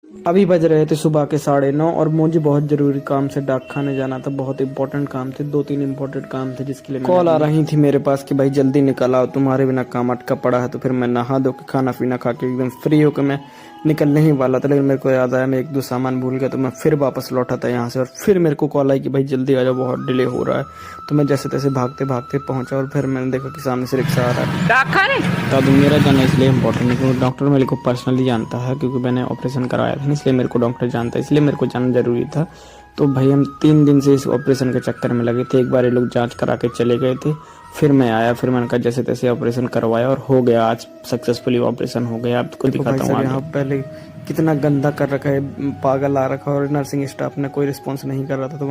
अभी बज रहे थे सुबह के 9:30 और मुझे बहुत जरूरी काम से डाक खाने जाना था। बहुत इंपॉर्टेंट काम थे, 2-3 इंपॉर्टेंट काम थे जिसके लिए कॉल आ रही थी मेरे पास कि भाई जल्दी निकल आओ, तुम्हारे बिना काम अटका पड़ा है। तो फिर मैं नहा धो के खाना पीना खा के एकदम फ्री होकर मैं निकलने ही वाला था, लेकिन मेरे को याद आया मैं 1-2 सामान भूल गया। तो मैं फिर वापस लौटा था यहाँ से और फिर मेरे को कॉल आई कि भाई जल्दी आ जाओ, बहुत डिले हो रहा है। तो मैं जैसे तैसे भागते भागते पहुंचा और फिर मैंने देखा कि सामने से रिक्शा आ रहा है। डाक खाने तो मेरा जाना इसलिए इम्पोर्टेंट है क्योंकि डॉक्टर मेरे को पर्सनली जानता है, क्योंकि मैंने ऑपरेशन कराया था, इसलिए मेरे को डॉक्टर जानता है, इसलिए मेरे को जाना जरूरी था। तो भाई हम 3 दिन से इस ऑपरेशन के चक्कर में लगे थे। एक बार ये लोग जांच करा के चले गए थे, फिर मैं आया, फिर मैंने कहा जैसे तैसे ऑपरेशन करवाया और हो गया, आज सक्सेसफुली ऑपरेशन हो गया। अब को दिखाता हूँ यहाँ पहले कितना गंदा कर रखा है, पागल आ रखा है और नर्सिंग स्टाफ ने कोई रिस्पॉन्स नहीं कर रहा था। तो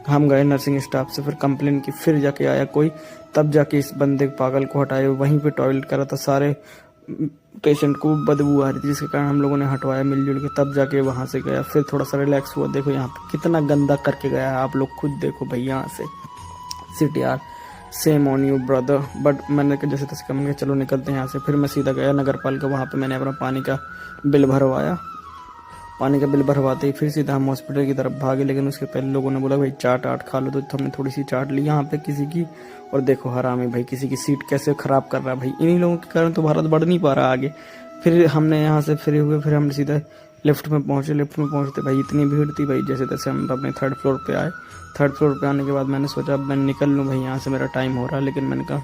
हम गए नर्सिंग स्टाफ से, फिर कंप्लेन की, फिर जाके आया कोई, तब जाके इस बंदे पागल को हटाए। वहीं पे टॉयलेट करा था, सारे पेशेंट को बदबू आ रही थी जिसके कारण हम लोगों ने हटवाया मिलजुल के, तब जाके वहां से गया, फिर थोड़ा सा रिलैक्स हुआ। देखो यहाँ पे कितना गंदा करके गया है, आप लोग खुद देखो भाई यहाँ से। सिट यार, same on you brother. But मैंने जैसे तैसे कहा, मैंने चलो निकलते हैं यहाँ से। फिर मैं सीधा गया नगर पालिका, वहाँ पे मैंने अपना पानी का बिल भरवाया। पानी का बिल भरवाते ही फिर सीधा हम हॉस्पिटल की तरफ भागे, लेकिन उसके पहले लोगों ने बोला भाई चाट आट खा लो, तो हमने थोड़ी सी चाट ली यहाँ पे किसी की। और देखो हरामी भाई किसी की सीट कैसे खराब कर रहा है भाई, इन्हीं लोगों के कारण तो भारत बढ़ नहीं पा रहा आगे। फिर हमने यहाँ से फ्री हुए, फिर हमने सीधा लिफ्ट में पहुंचे। लिफ्ट में पहुंचते भाई इतनी भीड़ थी भाई, जैसे तैसे हम अपने 3rd फ्लोर पे आए। 3rd फ्लोर पे आने के बाद मैंने सोचा अब मैं निकल लूँ भाई यहाँ से, मेरा टाइम हो रहा है। लेकिन मैंने कहा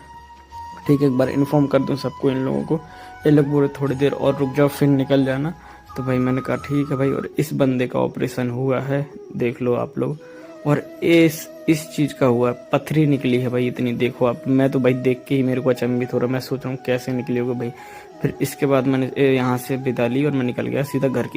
ठीक है एक बार इन्फॉर्म कर दूँ सबको, इन लोगों को। ये लोग बोले थोड़ी देर और रुक जाओ फिर निकल जाना। तो भाई मैंने कहा ठीक है भाई। और इस बंदे का ऑपरेशन हुआ है, देख लो आप लोग। और इस चीज का हुआ, पथरी निकली है भाई इतनी, देखो आप। मैं तो भाई देख के ही मेरे को अचंभित हो रहा है, मैं सोच रहा हूँ कैसे निकली होगी भाई। फिर इसके बाद मैंने यहाँ से विदा ली और मैं निकल गया सीधा घर की